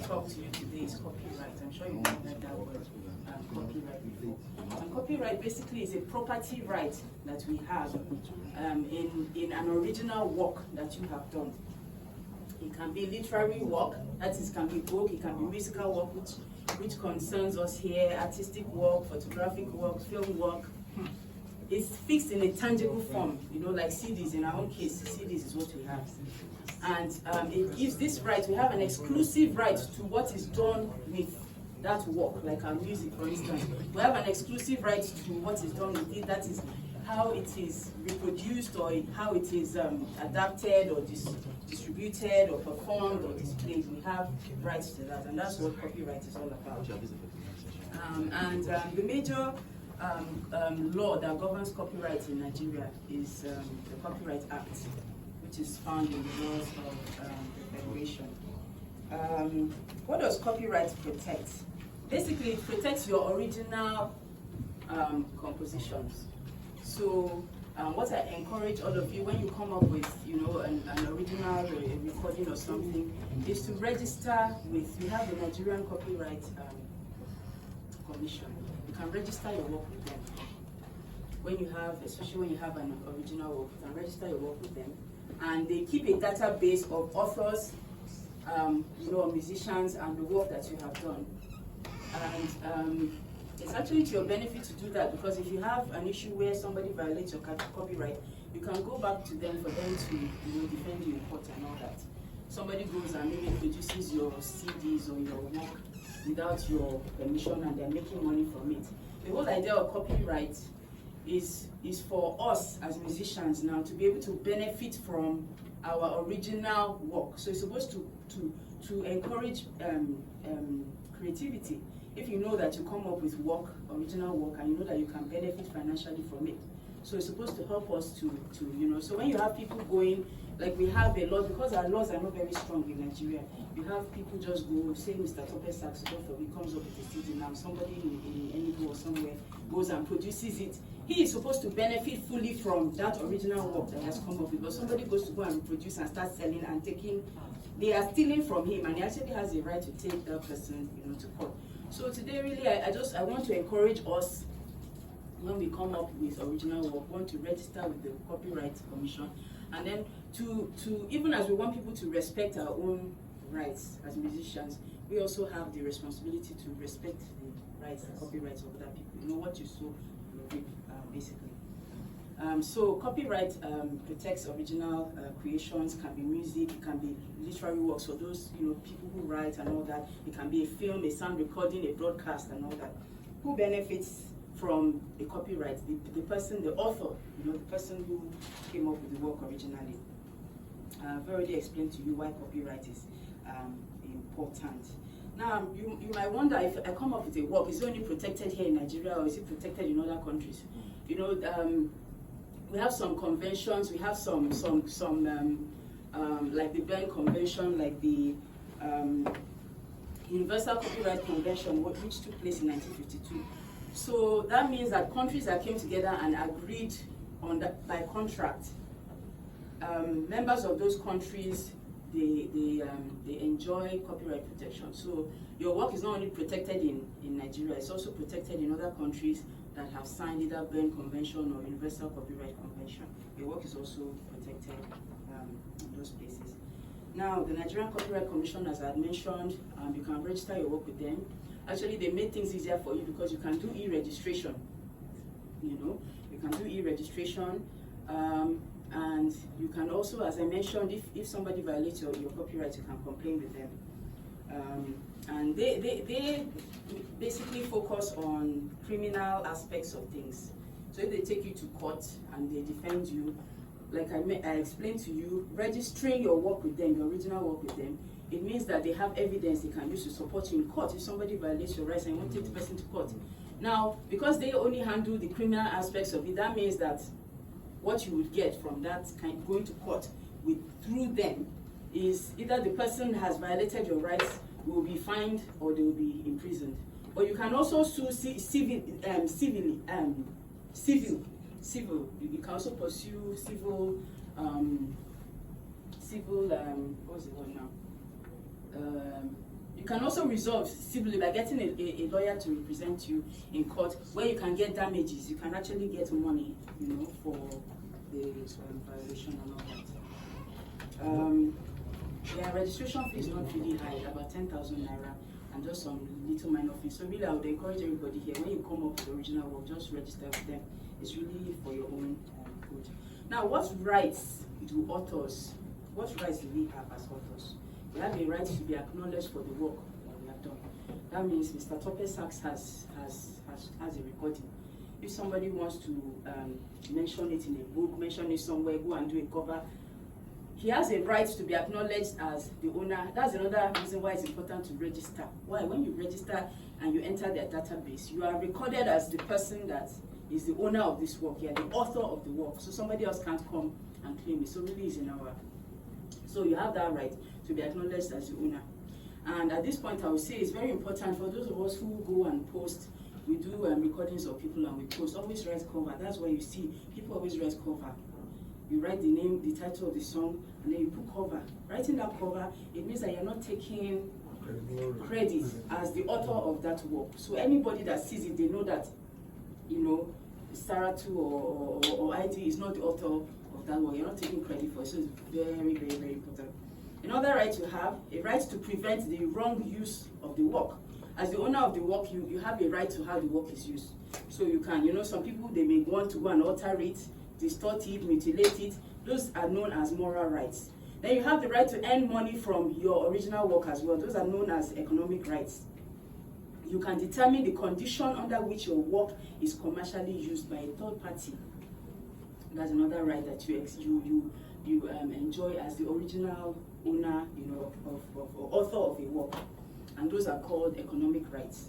talk to you today is copyright. I'm sure you've heard that word, copyright before. And copyright basically is a property right that we have in an original work that you have done. It can be literary work, that is, can be book, it can be musical work, which concerns us here, artistic work, photographic work, film work. It's fixed in a tangible form, you know, like CDs. In our own case, CDs is what we have. And it gives this right, we have an exclusive right to what is done with that work, like our music, for instance. We have an exclusive right to what is done with it, that is how it is reproduced or how it is adapted or distributed or performed or displayed. We have rights to that, and that's what copyright is all about. The major law that governs copyright in Nigeria is the Copyright Act, which is found in the laws of the Federation. What does copyright protect? Basically, it protects your original compositions. So what I encourage all of you, when you come up with, you know, an original or a recording or something, is to register with, we have the Nigerian Copyright Commission. You can register your work with them. When you have, especially when you have an original work, you can register your work with them. And they keep a database of authors, you know, musicians, and the work that you have done. And it's actually to your benefit to do that, because if you have an issue where somebody violates your copyright, you can go back to them for them to, you know, defend you in court and all that. Somebody goes and maybe produces your CDs or your work without your permission, and they're making money from it. The whole idea of copyright is for us as musicians now to be able to benefit from our original work. So it's supposed to encourage creativity. If you know that you come up with work, original work, and you know that you can benefit financially from it. So it's supposed to help us to you know, so when you have people going, like we have a lot, because our laws are not very strong in Nigeria, you have people just go, say Mr. Tope Saxophone, he comes up with a CD now, somebody in Enugu or somewhere goes and produces it. He is supposed to benefit fully from that original work that has come up with, but somebody goes to go and reproduce and start selling and taking, they are stealing from him, and he actually has a right to take that person, you know, to court. So today, really, I want to encourage us, when we come up with original work, want to register with the Copyright Commission, and then to even as we want people to respect our own rights as musicians, we also have the responsibility to respect the rights and copyrights of other people. You know, what you sow, you reap, basically. So copyright protects original creations. Can be music, it can be literary works for those, you know, people who write and all that. It can be a film, a sound recording, a broadcast and all that. Who benefits from the copyright? The person, the author, you know, the person who came up with the work originally. I've already explained to you why copyright is important. Now, you might wonder, if I come up with a work, is it only protected here in Nigeria or is it protected in other countries? You know, we have some conventions, we have some like the Berne Convention, like the Universal Copyright Convention, which took place in 1952. So that means that countries that came together and agreed on that by contract, members of those countries, they enjoy copyright protection. So your work is not only protected in Nigeria, it's also protected in other countries that have signed either Berne Convention or Universal Copyright Convention. Your work is also protected in those places. Now, the Nigerian Copyright Commission, as I had mentioned, you can register your work with them. Actually, they made things easier for you because you can do e-registration. You know, you can do e-registration, and you can also, as I mentioned, if somebody violates your copyright, you can complain with them. And they basically focus on criminal aspects of things. So if they take you to court and they defend you, like I explained to you, registering your work with them, your original work with them, it means that they have evidence they can use to support you in court if somebody violates your rights and you want to take the person to court. Now, because they only handle the criminal aspects of it, that means that what you would get from that kind going to court through them is either the person has violated your rights, will be fined, or they will be imprisoned. But you can also sue civil. You can also pursue civil. What's the word now? can also resolve civilly by getting a lawyer to represent you in court, where you can get damages. You can actually get money, you know, for the violation and all that. Yeah, registration fee is not really high, about 10,000 naira, and just some little minor fees. So really, I would encourage everybody here, when you come up with the original work, just register with them. It's really for your own good. Now, what rights do authors? What rights do we have as authors? We have a right to be acknowledged for the work that we have done. That means Mr. Tope Sachs has a recording. If somebody wants to mention it in a book, mention it somewhere, go and do a cover, he has a right to be acknowledged as the owner. That's another reason why it's important to register. Why? When you register and you enter their database, you are recorded as the person that is the owner of this work. You are the author of the work. So somebody else can't come and claim it. So really is in our. So you have that right to be acknowledged as the owner. And at this point, I would say it's very important for those of us who go and post. We do recordings of people and we post. Always write cover. That's why you see people always write cover. You write the name, the title of the song, and then you put cover. Writing that cover, it means that you're not taking credit as the author of that work. So anybody that sees it, they know that, you know, TaSara 2 or ID is not the author of that work. You're not taking credit for it. So it's very, very, very important. Another right you have, a right to prevent the wrong use of the work. As the owner of the work, you have a right to how the work is used. So you can, you know, some people, they may want to go and alter it, distort it, mutilate it. Those are known as moral rights. Then you have the right to earn money from your original work as well. Those are known as economic rights. You can determine the condition under which your work is commercially used by a third party. That's another right that you enjoy as the original owner, you know, of author of a work. And those are called economic rights.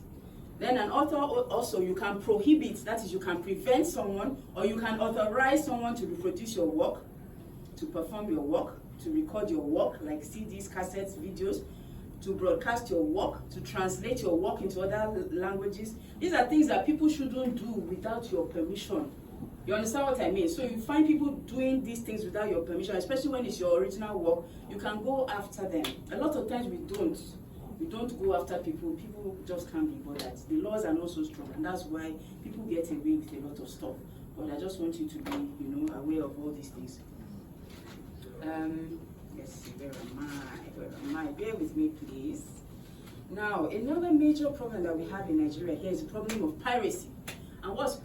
Then an author also, you can prohibit, that is, you can prevent someone, or you can authorize someone to reproduce your work, to perform your work, to record your work, like CDs, cassettes, videos, to broadcast your work, to translate your work into other languages. These are things that people shouldn't do without your permission. You understand what I mean? So you find people doing these things without your permission, especially when it's your original work, you can go after them. A lot of times we don't. We don't go after people. People just can't be bothered. The laws are not so strong, and that's why people get away with a lot of stuff. But I just want you to be, you know, aware of all these things. Let's see, where am I? Bear with me, please. Now, another major problem that we have in Nigeria here is the problem of piracy. And what's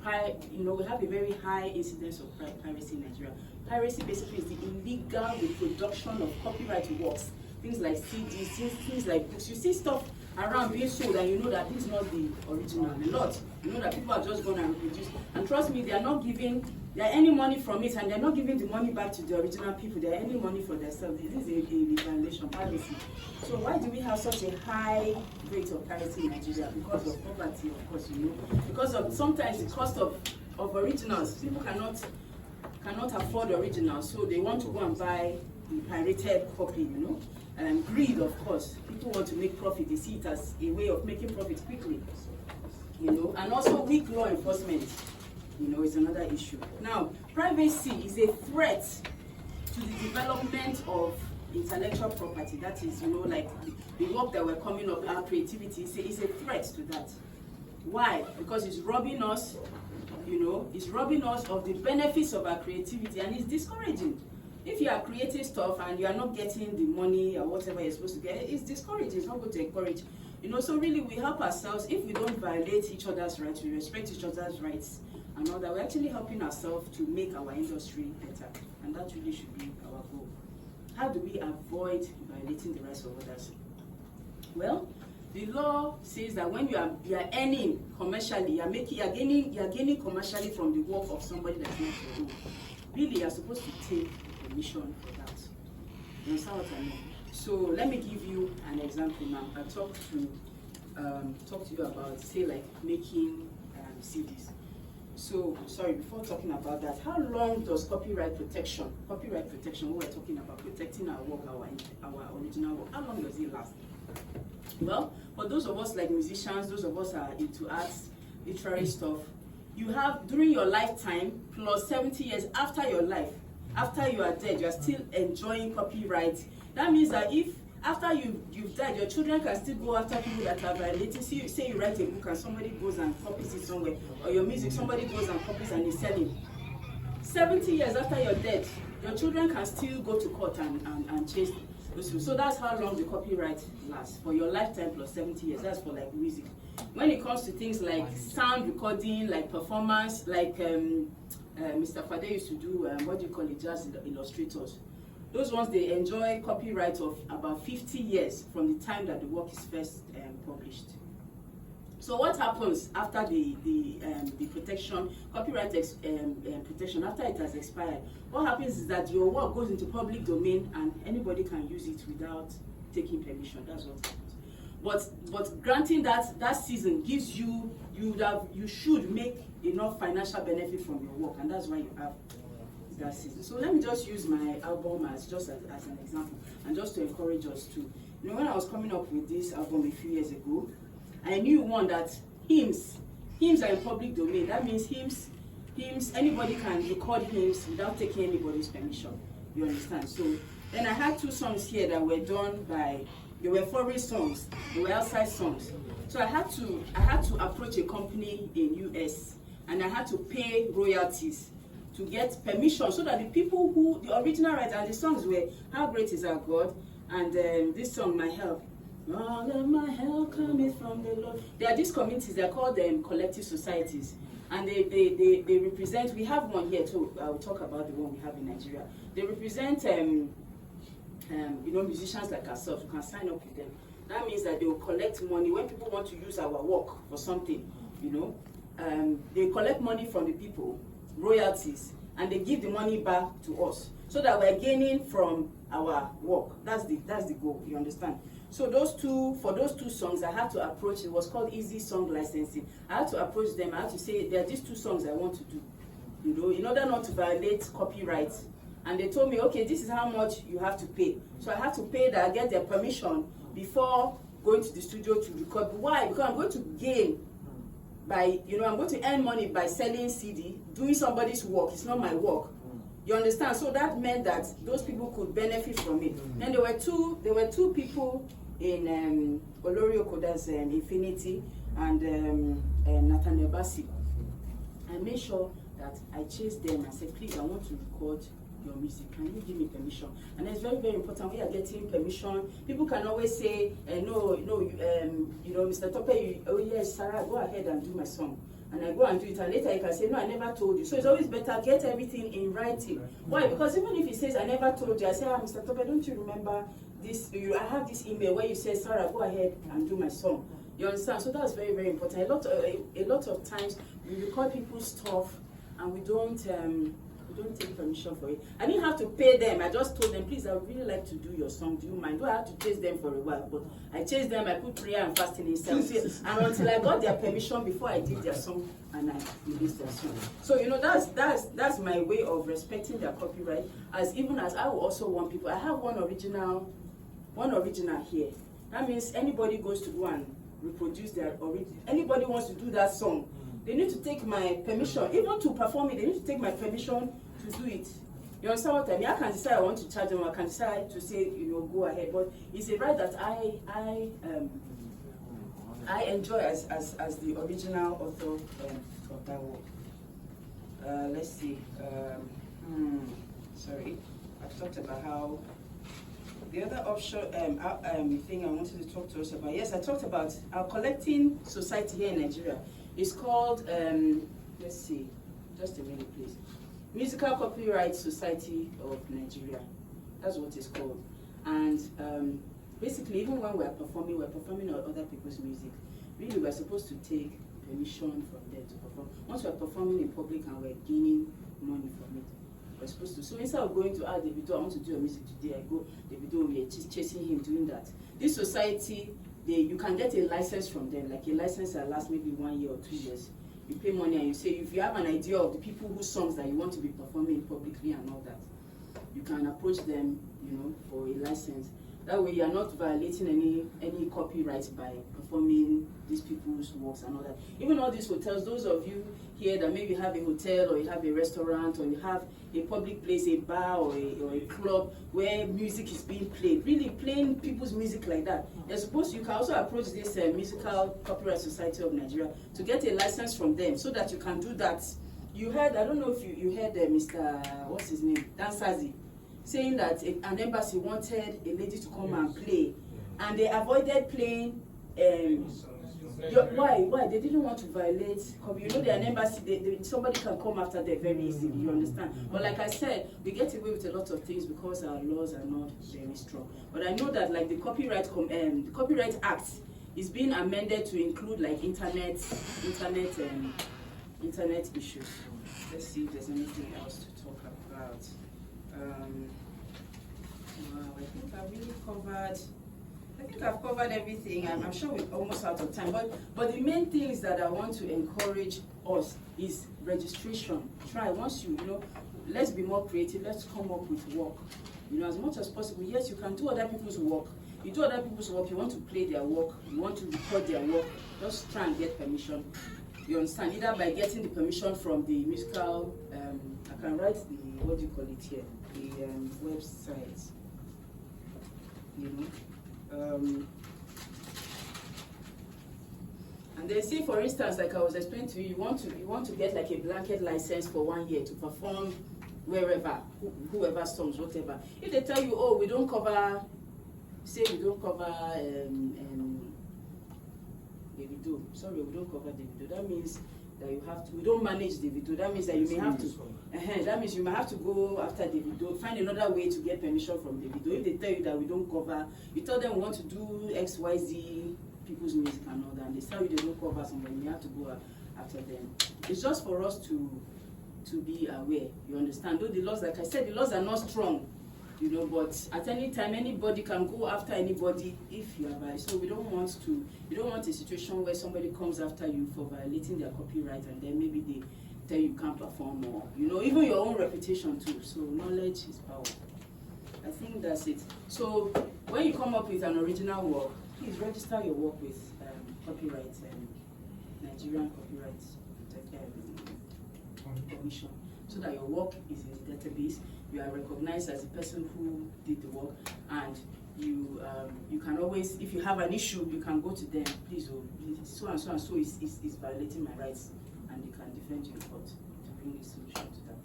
you know, we have a very high incidence of piracy in Nigeria. Piracy basically is the illegal reproduction of copyright works. Things like CDs, things like books. You see stuff around being sold and you know that this is not the original. A lot. You know that people are just going to reproduce. And trust me, they are earning money from it, and they're not giving the money back to the original people. They're earning money for themselves. This is a violation of piracy. So why do we have such a high rate of piracy in Nigeria? Because of poverty, of course, you know. Because of sometimes the cost of originals. People cannot afford originals, so they want to go and buy the pirated copy, you know. And greed, of course. People want to make profit. They see it as a way of making profit quickly, you know. And also weak law enforcement, you know, is another issue. Now, privacy is a threat to the development of intellectual property. That is, you know, like the work that we're coming up, our creativity is a threat to that. Why? Because it's robbing us, you know, it's robbing us of the benefits of our creativity, and it's discouraging. If you are creating stuff and you are not getting the money or whatever you're supposed to get, it's discouraging. It's not going to encourage. You know, so really we help ourselves. If we don't violate each other's rights, we respect each other's rights and all that, we're actually helping ourselves to make our industry better. And that really should be our goal. How do we avoid violating the rights of others? Well, the law says that when you are earning commercially, you're gaining commercially from the work of somebody that's not your own. Really, you're supposed to take permission for that. You understand what I mean? So let me give you an example now. I talk to you about, say, like making CDs. So, sorry, before talking about that, how long does copyright protection, what we're talking about, protecting our work, our original work, how long does it last? Well, for those of us like musicians, those of us are into arts, literary stuff, you have, during your lifetime, plus 70 years after your life, after you are dead, you are still enjoying copyright. That means that if after you've died, your children can still go after people that are violating. Say you write a book and somebody goes and copies it somewhere, or your music, somebody goes and copies and is selling. 70 years after your death, your children can still go to court and chase those. So that's how long the copyright lasts, for your lifetime plus 70 years. That's for like music. When it comes to things like sound recording, like performance, like Mr. Fade used to do, what do you call it, jazz illustrators. Those ones, they enjoy copyright of about 50 years from the time that the work is first published. So what happens after the protection, copyright protection, after it has expired? What happens is that your work goes into public domain and anybody can use it without taking permission. That's what happens. But granting that season gives you should make enough financial benefit from your work, and that's why you have that season. So let me just use my album as an example, and just to encourage us to, when I was coming up with this album a few years ago, I knew that hymns are in public domain. That means hymns, anybody can record hymns without taking anybody's permission. You understand? So then I had 2 songs here that were done by, they were foreign songs, they were outside songs. So I had to approach a company in US, and I had to pay royalties to get permission, so that the people who, the original writer, and the songs were How Great Is Our God, and this song, My Help. All of my help cometh from the Lord. There are these communities, they're called collective societies, and they represent, we have one here too, I will talk about the one we have in Nigeria. They represent musicians like ourselves. You can sign up with them. That means that they will collect money when people want to use our work for something, they collect money from the people, royalties, and they give the money back to us, so that we're gaining from our work. That's the goal, you understand? So for those two songs, I had to approach, it was called Easy Song Licensing. I had to approach them, I had to say, there are these 2 songs I want to do, in order not to violate copyright. And they told me, okay, this is how much you have to pay. So I had to pay that, I get their permission before going to the studio to record. Why? Because I'm going to gain by, I'm going to earn money by selling CD, doing somebody's work. It's not my work. You understand? So that meant that those people could benefit from it. And there were two people in Olorio Koda's Infinity and Nathaniel Bassi. I made sure that I chased them and said, please, I want to record your music. Can you give me permission? And it's very, very important. We are getting permission. People can always say, no, Mr. Tope, oh yes, Sarah, go ahead and do my song. And I go and do it, and later you can say, no, I never told you. So it's always better, get everything in writing. Why? Because even if he says, I never told you, I say, Mr. Tope, don't you remember this? I have this email where you say, Sarah, go ahead and do my song. You understand? So that's very, very important. A lot of times, we record people's stuff, and we don't take permission for it. I didn't have to pay them. I just told them, please, I would really like to do your song. Do you mind? Do I have to chase them for a while? But I chased them. I put prayer and fasting inside. And until I got their permission before I did their song and I released their song. So that's my way of respecting their copyright. As I will also want people. I have one original here. That means anybody goes to go and reproduce their original. Anybody wants to do that song, they need to take my permission. Even to perform it, they need to take my permission to do it. You understand what I mean? I can decide I want to charge them, I can decide to say, go ahead. But it's a right that I enjoy as the original author of that work. Let's see. Sorry, I've talked about how the other offshore thing I wanted to talk to us about. Yes, I talked about our collecting society here in Nigeria. It's called, let's see, just a minute please. Musical Copyright Society of Nigeria. That's what it's called. And basically, even when we're performing other people's music, really we're supposed to take permission from them to perform. Once we're performing in public and we're gaining money from it, we're supposed to. So instead of going to Davido, I want to do a music today, I go, Davido, we're chasing him doing that. This society, you can get a license from them, like a license that lasts maybe 1 year or 2 years. You pay money and you say, if you have an idea of the people whose songs that you want to be performing publicly and all that, you can approach them, for a license. That way you are not violating any copyright. copyright by performing these people's works and all that. Even all these hotels, those of you here that maybe have a hotel or you have a restaurant or you have a public place, a bar or a club where music is being played, really playing people's music like that. You're supposed, you can also approach this Musical Copyright Society of Nigeria to get a license from them so that you can do that. You heard, I don't know if you heard Mr. What's his name, Dansazi, saying that an embassy wanted a lady to come and play, and they avoided playing. Why? They didn't want to violate. You know, they're an embassy. Somebody can come after them very easily. You understand? But like I said, we get away with a lot of things because our laws are not very strong. But I know that like the Copyright Act is being amended to include like internet issues. Let's see if there's anything else to talk about. Wow, I think I really covered. I think I've covered everything. I'm sure we're almost out of time. But the main things that I want to encourage us is registration. Try once you know. Let's be more creative. Let's come up with work. You know, as much as possible. Yes, you can do other people's work. You do other people's work. You want to play their work. You want to record their work. Just try and get permission. You understand? Either by getting the permission from the musical, I can write the, what do you call it here? The website. You know? And then say, for instance, like I was explaining to you, you want to get like a blanket license for 1 year to perform wherever, whoever songs, whatever. If they tell you, oh, we don't cover, say we don't cover Davido. Sorry, we don't cover Davido. That means that you have to. We don't manage Davido. That means that you may have to. That means you may have to go after Davido. Find another way to get permission from Davido. If they tell you that we don't cover, you tell them we want to do X, Y, Z people's music and all that. And they tell you they don't cover somebody. You have to go after them. It's just for us to be aware. You understand? Though the laws, like I said, the laws are not strong. You know, but at any time, anybody can go after anybody if you are violating. So we don't want a situation where somebody comes after you for violating their copyright and then maybe they tell you can't perform or, you know, even your own reputation too. So knowledge is power. I think that's it. So when you come up with an original work, please register your work with copyright, Nigerian Copyright Commission, so that your work is in the database. You are recognized as the person who did the work, and you can always, if you have an issue, you can go to them. Please, so and so is violating my rights, and they can defend you in court to bring a solution to that.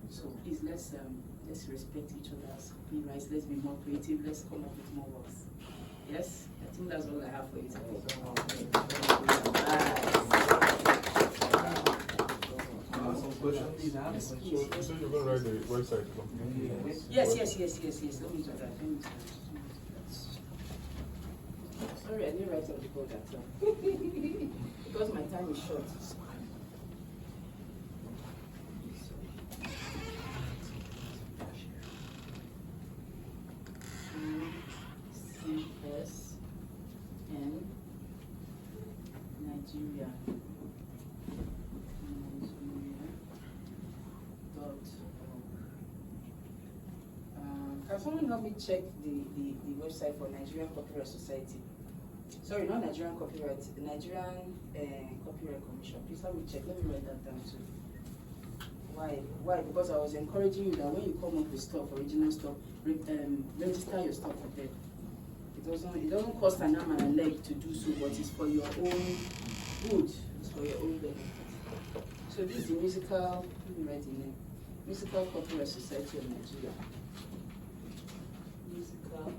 So please, let's respect each other's rights. Let's be more creative. Let's come up with more works. Yes, I think that's all I have for you some questions? Yes, please. So you're going to write the website? Yes. Let me do that. Sorry, I didn't write on the board that time. Because my time is short. CSN Nigeria. Can someone help me check the website for Nigerian Copyright Society? Sorry, not Nigerian Copyright, the Nigerian Copyright Commission. Please help me check. Let me write that down too. Why? Because I was encouraging you that when you come up with stuff, original stuff, register your stuff with them. It doesn't cost an arm and a leg to do so, but it's for your own good. It's for your own benefit. So this is the Musical, let me write the name. Musical Copyright Society of Nigeria. Musical.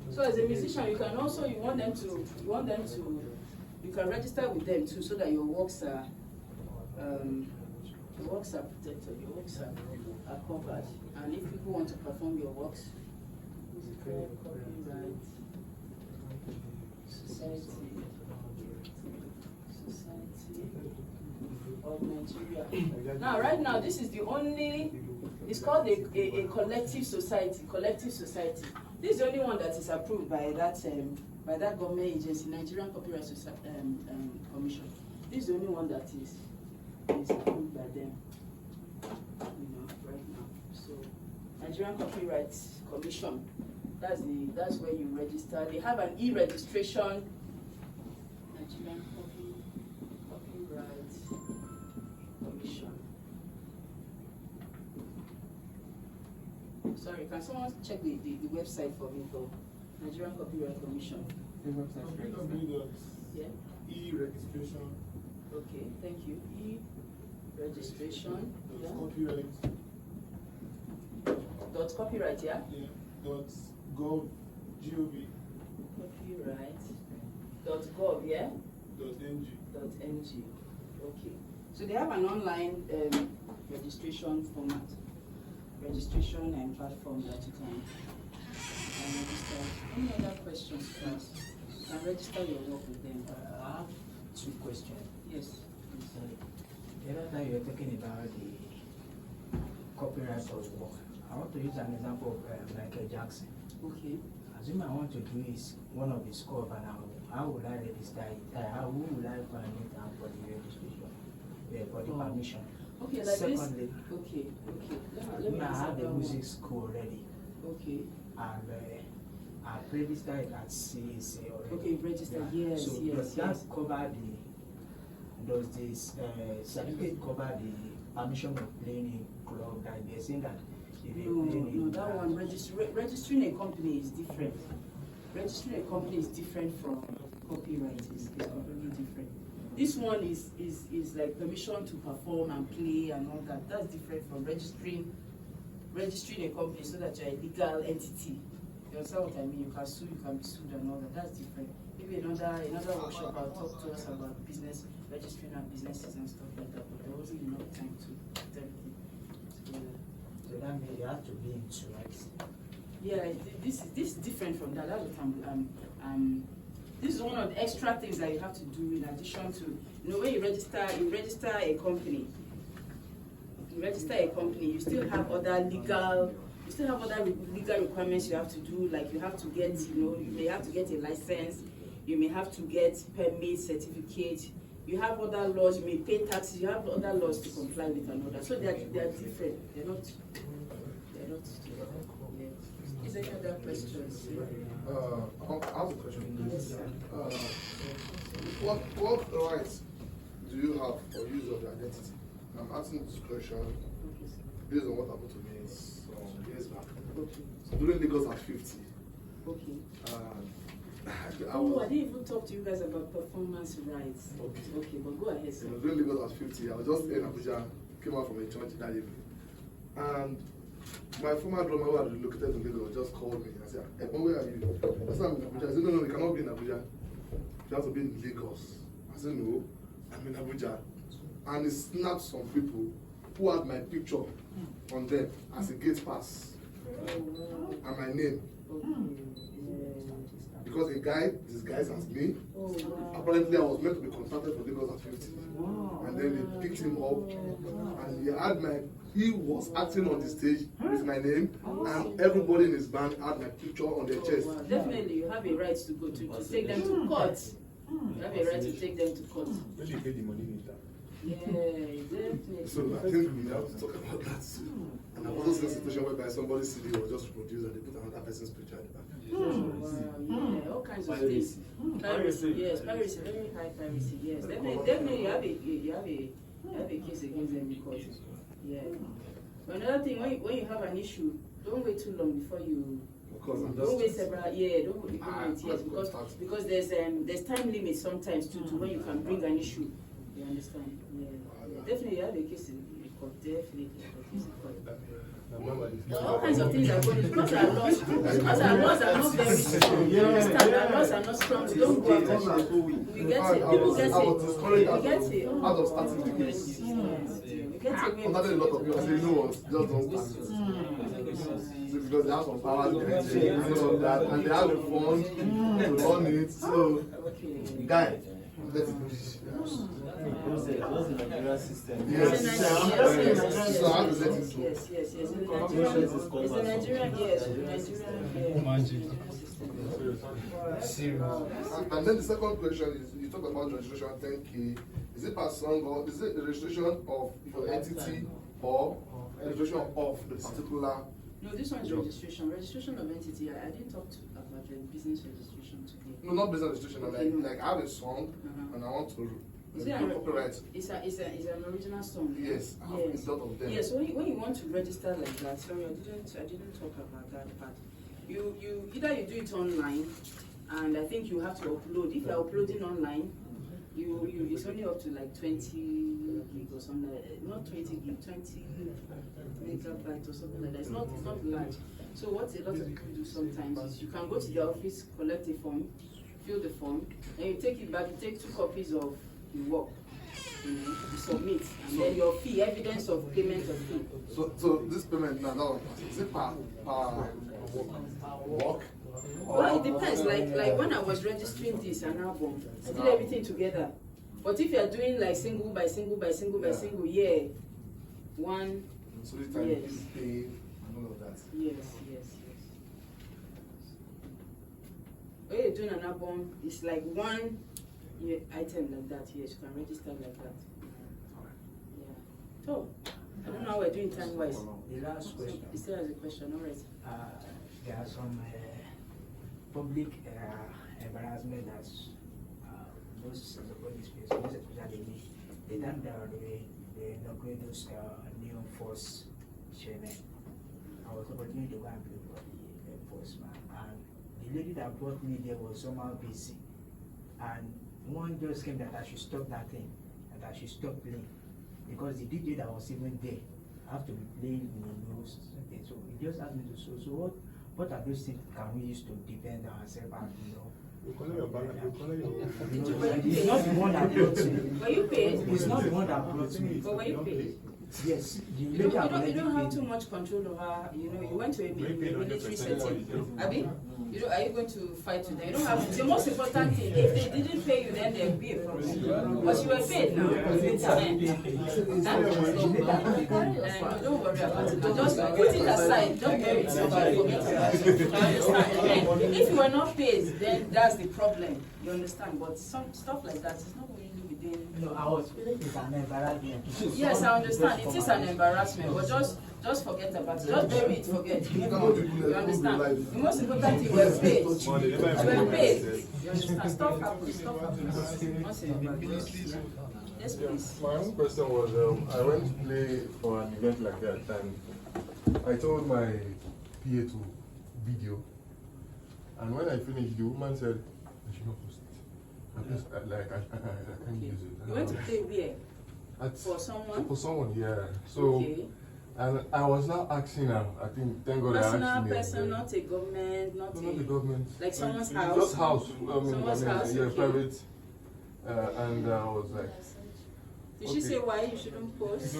So as a musician, you can also you can register with them too, so that your works are protected, your works are covered. And if people want to perform your works, Musical Copyright Society of Nigeria. Now, right now, this is the only. It's called a collective society. This is the only one that is approved by that government agency, Nigerian Copyright Commission. This is the only one that is approved by them. You know, right now. So, Nigerian Copyright Commission. That's where you register. They have an e-registration Nigerian Copyright Commission. Sorry, can someone check the website for me for Nigerian Copyright Commission? The website. Yeah. E-registration. Okay, thank you. E-registration. Yeah. Copyright. Dot copyright, yeah? Yeah. Dot gov. G-O-V. Copyright. Dot gov, yeah? Dot ng. Dot ng. Okay. So they have an online registration format. Registration and platform that you can register. Any other questions, class? You can register your work with them. I have two questions. Yes. The other time you were talking about the copyright of work. I want to use an example of Michael Jackson. Okay. Assume I want to do is one of his cover now. How will I register it? Who will I find it out for the registration? For the permission. Okay, like Secondly, this. Okay. Let me I answer have that a one. music school already. Okay. And I've registered at CAC already. Okay, register. Yes, So yes, does yes. that cover does this certificate cover the permission of playing in club that they're saying that if they No, play in that one, registering a company is different. Registering a company is different from copyright, is completely different. This one is like permission to perform and play and all that. That's different from registering a company so that you're a legal entity. You understand what I mean? You can sue, you can be sued and all that. That's different. Maybe another workshop I'll talk to us about business, registering our businesses and stuff like that, but there wasn't enough time to put everything together. So that means you have to be in two, right? Yeah, this is different from that. That's what this is one of the extra things that you have to do in addition to, when you register a company. You register a company, you still have other legal requirements you have to do. Like you have to get, you may have to get a license, you may have to get permit, certificate. You have other laws, you may pay taxes. You have other laws to comply with and all that. So they are different. They're not. Yeah. Is there any other questions? I have a question. Yes, sir. What rights do you have for use of your identity? I'm asking this question based on what happened to me some years back. Okay. So during Lagos at 50. Okay. I I didn't even talk to you guys about performance rights. Okay, but go ahead, sir. during Lagos at 50, I was just in Abuja, came out from a church that evening. And my former drummer who had relocated to Lagos just called me and said, "Hey, where are you?" I said, "I'm in Abuja." I said, "No, we cannot be in Abuja. You have to be in Lagos." I said, "No, I'm in Abuja." And he snapped some people who had my picture on them as a gate pass and my name. Because a guy disguised as me, apparently I was meant to be contracted for Lagos at 50. And then they picked him up and he was acting on the stage with my name and everybody in his band had my picture on their chest. Wow. Definitely, you have a right to go to take them to court. You have a right to take them to court. When you pay the money later. Yeah, definitely. So I think we have to talk about that too. And I've also seen a situation whereby somebody's CD was just reproduced and they put another person's picture at the back. Wow, yeah, all kinds of things. Piracy, yes, piracy, very high piracy, yes. Definitely, you have a case against them in court. Yeah. But another thing, when you have an issue, don't wait too long before you. Don't wait several. Yeah, don't wait yes, because there's time limit sometimes to when you can bring an issue. You understand? Yeah. Definitely, you have a case in court. Definitely, a case in court. All kinds of things are going on because our laws are not very strong. You understand? Our laws are not strong. We don't go after it. We get it. People get it. We get it. Out of starting the case. We get it. I contacted a lot of people. I said, you know what? Just don't start it. Because they have some powers behind it, and that, and they have the funds to run it. So, guy, let it be. What's the Nigerian system? Yes. Yes. So I have to let it go. Yes. It's the Nigerian, yes. And then the second question is, you talk about registration 10K. Is it per song or is it the registration of your entity or registration of the particular? No, this one is registration. Registration of entity. I didn't talk about the business registration today. No, not business registration. Like I have a song and I want to copyright. It's an original song. Yes, I have a lot of them. Yes, when you want to register like that, sorry, I didn't talk about that part. You either you do it online, and I think you have to upload. If you're uploading online, it's only up to like 20 gig or something like that. Not 20 gig, 20 megabytes or something like that. It's not large. So what a lot of people do sometimes is you can go to the office, collect a form, fill the form, and you take it back. You take 2 copies of the work, you submit, and then your fee, evidence of payment of fee. So this payment now, is it per work? Well, it depends. Like when I was registering this an album, I did everything together. But if you are doing like single by single by single by single, one. So this time you pay and all of that. Yes. When you're doing an album, it's like one item like that. Yes, you can register like that. Yeah. So I don't know how we're doing time wise. The last question. He still has a question, all right. There are some public embarrassment that most of the police face, most especially the time they inaugurate those new force chairman. I was opportunity to go and play for the enforcement, and the lady that brought me there was somehow busy, and one just came that I should stop that thing, that I should stop playing, because the DJ that was even there have to be playing in the news. So he just asked me to so what are those things can we use to defend ourselves and it's not the one that brought me. Were you paid? It's not the one that brought me. But were you paid? Yes. You don't have too much control over, you went to a military setting. Abi? Are you going to fight with them? You don't have to. The most important thing, if they didn't pay you, then there'll be a problem. But you were paid now. Don't worry about it. Just put it aside. Don't bury it. Forget about it. I understand. If you were not paid, then that's the problem. You understand? But some stuff like that is not really within. No, I was feeling it's an embarrassment. Yes, I understand. It is an embarrassment, but just forget about it. Just bury it, forget. You understand? The most important thing, we're paid. We're paid. You understand? Stuff happens. Once in a while. Yes, please. My own question was, I went to play for an event like that, and I told my PA to video, and when I finished, the woman said, I should not post it. I can't use it. You went to play where? For someone? For someone, yeah. So, okay. And I was now asking her, I think, thank God I asked me. Personal person, not a government, not the government. Like someone's house? Just house. Someone's house? Yeah, okay. private. And I was like, did she say why you shouldn't post?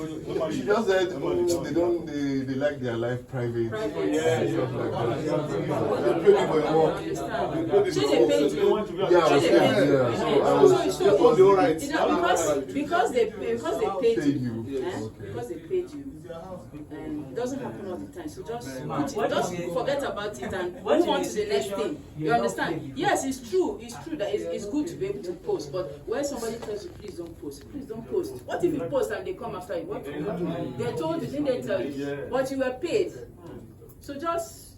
She just said, they like their life private. Yeah. Stuff like that. They pay me for your work. She they paid you. Yeah. So I was alright. Because they paid you. Okay. Because they paid you. And it doesn't happen all the time. So just forget about it and move on to the next thing. You understand? Yes, it's true. It's true that it's good to be able to post. But when somebody tells you, please don't post, please don't post. What if you post and they come after you? What they told you, didn't they tell you? But you were paid. So just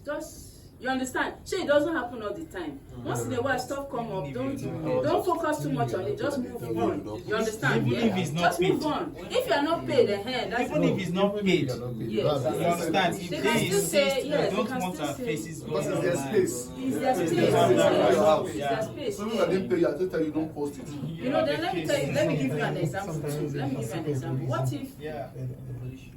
you understand? Sure, it doesn't happen all the time. Once in a while stuff come up, don't focus too much on it, just move on. You understand? Even if it's not just paid. Move on. If you are not paid, that's even if it's not paid, yes. You understand? If They they can still say, insist, yes, they don't they can want still our say- faces Because going it's their online. space. It's their space. It's their space. So if I didn't pay you, I just tell you don't post it. Then let me give you an example too. Let me give you an example.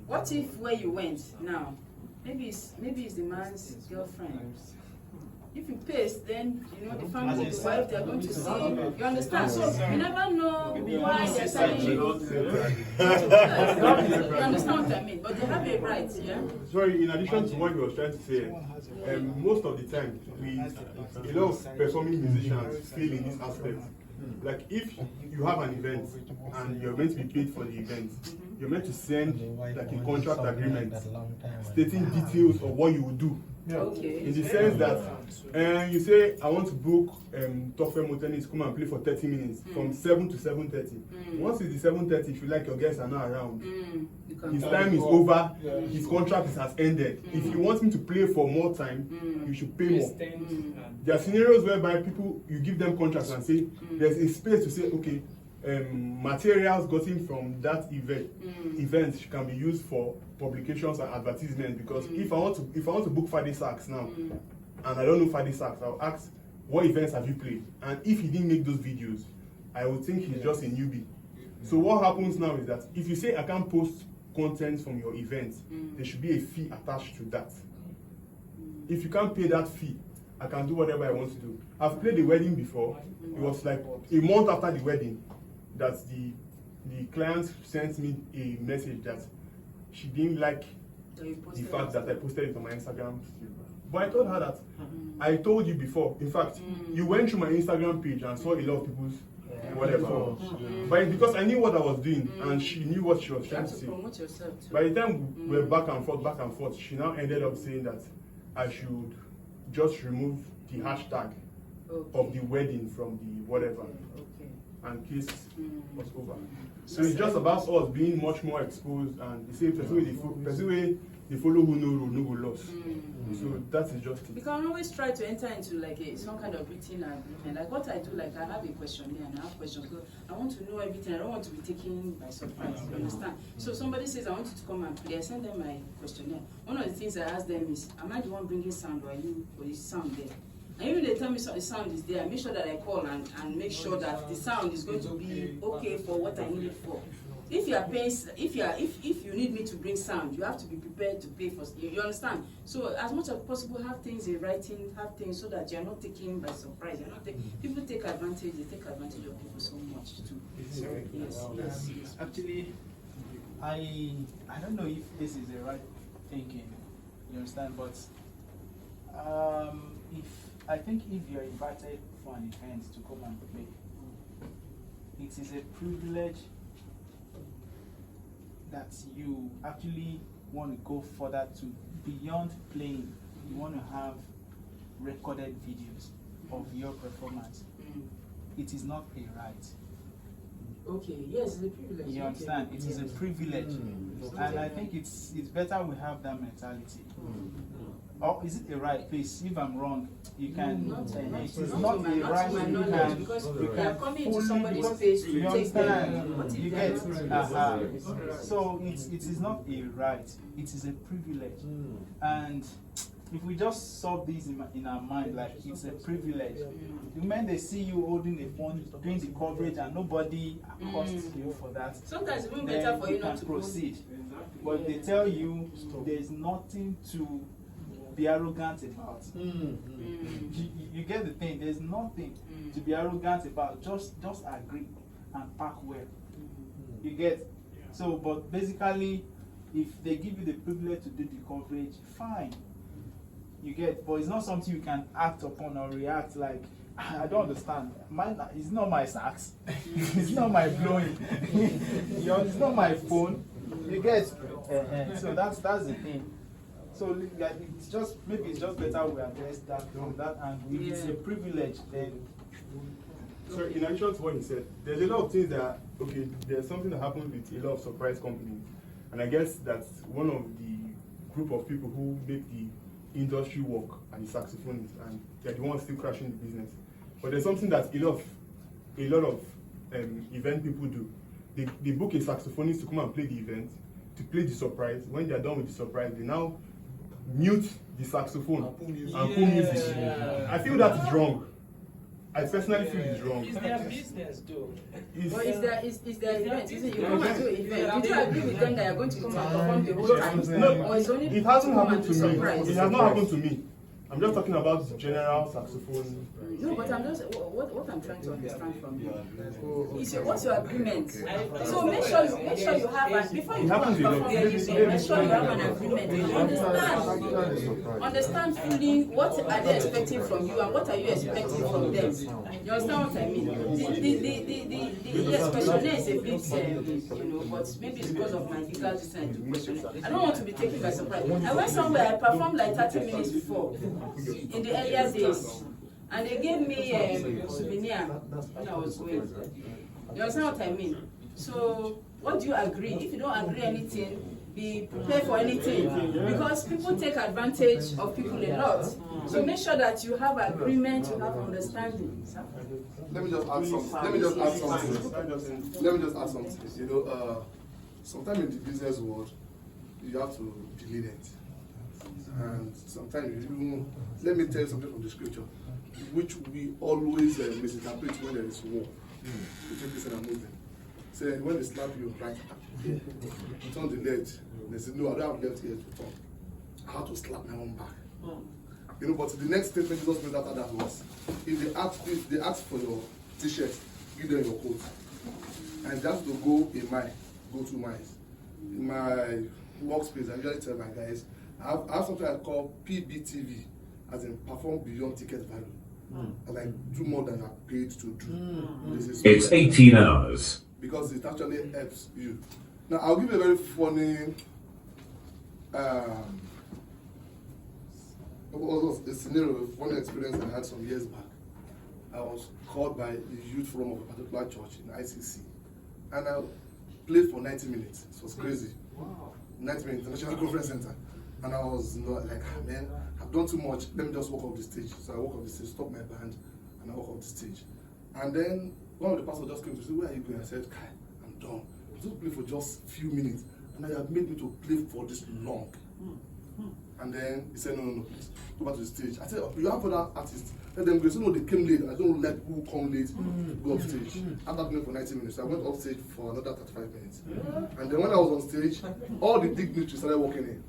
What if where you went now, maybe it's the man's girlfriend. If you paste, then the family, the wife, they're going to see. You understand? So you never know why they're telling you. You understand what I mean? But they have a right, yeah. Sorry, in addition to what you were trying to say, most of the time, a lot of performing musicians fail in this aspect. Like if you have an event and you're going to be paid for the event, you're meant to send like a contract agreement stating stating details of what you will do. Okay. In the sense that you say, I want to book Tofem Moteni to come and play for 30 minutes from 7 to 7:30. Once it's the 7:30, if you like your guests are not around, his time is over, his contract has ended. If you want him to play for more time, you should pay more. There are scenarios whereby people, you give them contracts and say, there's a space to say, okay, materials gotten from that event can be used for publications and advertisement, because if I want to book Fadi Sax now and I don't know Fadi Sax, I'll ask, what events have you played? And if he didn't make those videos, I would think he's just a newbie. So what happens now is that if you say I can't post content from your event, there should be a fee attached to that. If you can't pay that fee, I can do whatever I want to do. I've played a wedding before. It was like a month after the wedding that the client sent me a message that she didn't like the fact that I posted it on my Instagram. But I told her that I told you before. In fact, you went through my Instagram page and saw a lot of people's whatever. But it's because I knew what I was doing and she knew what she was trying to say. By the time we were back and forth, she now ended up saying that I should just remove the hashtag of the wedding from the whatever. And case was over. So it's just about us being much more exposed, and the same person way they follow who know no go lost. So that is just it. You can always try to enter into like some kind of written agreement. Like what I do, like I have a questionnaire and I have questions. So I want to know everything. I don't want to be taken by surprise. You understand? So somebody says I want you to come and play. I send them my questionnaire. One of the things I ask them is, am I the one bringing sound, or are you, or is sound there? And even they tell me the sound is there, I make sure that I call and make sure that the sound is going to be okay for what I need it for. If you are paying, if you need me to bring sound, you have to be prepared to pay for. You understand? So as much as possible, have things in writing, have things so that you are not taken by surprise. You're not people take advantage. They take advantage of people so much too. Yes. Actually, I don't know if this is the right thinking. You understand? But I think if you're invited for an event to come and play, it is a privilege that you actually want to go further to beyond playing. You want to have recorded videos of your performance. It is not a right. Okay, yes, it's a privilege. You understand? It is a privilege. And I think it's better we have that mentality. Or is it a right? Please, if I'm wrong, you can. It is not a right. You can. Because they are coming into somebody's space to take them. You get. So it is not a right. It is a privilege. And if we just solve this in our mind, like it's a privilege. The moment they see you holding a phone, doing the coverage, and nobody costs you for that, sometimes it's even better for you not to proceed. But if they tell you there's nothing to be arrogant about. You get the thing. There's nothing to be arrogant about. Just agree and pack well. You get. So, but basically, if they give you the privilege to do the coverage, fine. You get. But it's not something you can act upon or react like. I don't understand. It's not my sax. It's not my blowing. It's not my phone. You get. So that's the thing. So like, it's just better we address that from that angle. If it's a privilege, then. So in addition to what he said, there's a lot of things that there's something that happens with a lot of surprise companies, and I guess that's one of the group of people who make the industry work are the saxophonists, and they're the ones still crashing the business. But there's something that a lot of event people do. They book a saxophonist to come and play the event, to play the surprise. When they're done with the surprise, they now mute the saxophone and pull music. I feel that is wrong. I personally feel it's wrong. It's their business, though. But it's their event, isn't it? You come and do an event. Did you agree with them that you're going to come and perform the whole time? No, or it's only it hasn't happened to me. surprise? It has not happened to me. I'm just talking about the general saxophone No, but I'm just what I'm trying to understand from you. You see, what's your agreement? So make sure you have before you come and perform anything. Make sure you have an agreement. You understand fully what are they expecting from you and what are you expecting from them. You understand what I mean? The questionnaire is a bit, but maybe it's because of my legal design to question it. I don't want to be taken by surprise. I went somewhere, I performed like 30 minutes before in the earlier days. And they gave me a souvenir when I was going. You understand what I mean? So, what do you agree? If you don't agree anything, be prepared for anything. Because people take advantage of people a lot. So make sure that you have agreement, you have understanding. Let me just add something. You know, sometimes in the business world, you have to be lenient. And sometimes you let me tell you something from the scripture, which we always misinterpret when there is war between Christian and Muslim. Say when they slap you right, turn the leg. They say no, I don't have left here to turn. I have to slap my own back. You know, but the next statement Jesus made after that was, if they ask for your t-shirt, give them your coat, and they have to go a mile, go 2 miles. In my workspace, I usually tell my guys, I have something I call PBTV, as in perform beyond ticket value. And I do more than I'm paid to do. It's 18 hours. Because it actually helps you. Now, I'll give you a very funny a scenario, a funny experience I had some years back. I was called by the youth forum of a particular church in ICC, and I played for 90 minutes. It was crazy. Wow. 90 minutes, International Conference Center. And I was not like, man, I've done too much. Let me just walk off the stage. So I walk off the stage, stop my band, and I walk off the stage. And then one of the pastors just came to say, where are you going? I said, Kai, I'm done. I just play for just a few minutes. And now you have made me to play for this long. And then he said, no, please, go back to the stage. I said, you have other artists. Let them go. So no, they came late. I don't let people who come late go off stage. After playing for 90 minutes, so I went off stage for another 35 minutes. And then when I was on stage, all the dignitaries started walking in.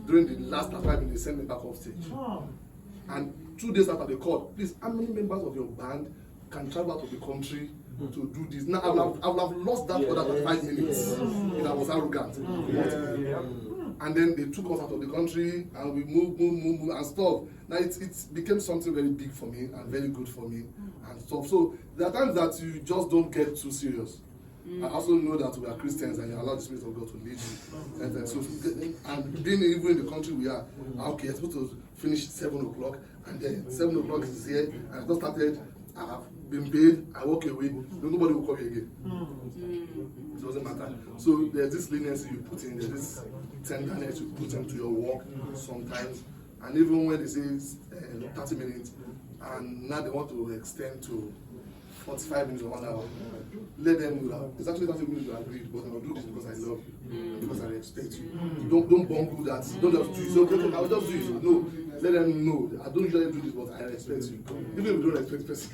During the last 35 minutes, they sent me back off stage. And 2 days after they called, please, how many members of your band can travel out of the country to do this? Now, I would have lost that for that 35 minutes if I was arrogant. And then they took us out of the country and we moved and stuff. Now it became something very big for me and very good for me and stuff. So there are times that you just don't get too serious. I also know that we are Christians and you allow the Spirit of God to lead you. And being even in the country we are, okay, I'm supposed to finish 7 o'clock and then 7 o'clock is here and I just started, I have been paid, I walk away, nobody will call you again. It doesn't matter. So there's this leniency you put in, there's this tenderness you put into your work sometimes. And even when they say 30 minutes, and now they want to extend to 45 minutes or 1 hour, let them know that it's actually 30 minutes you agreed, but I'll do this because I love you, because I respect you. Don't bungle that. Don't just do it. So, okay, I'll just do it. No, let them know. I don't usually do this, but I respect you. Even if you don't respect person.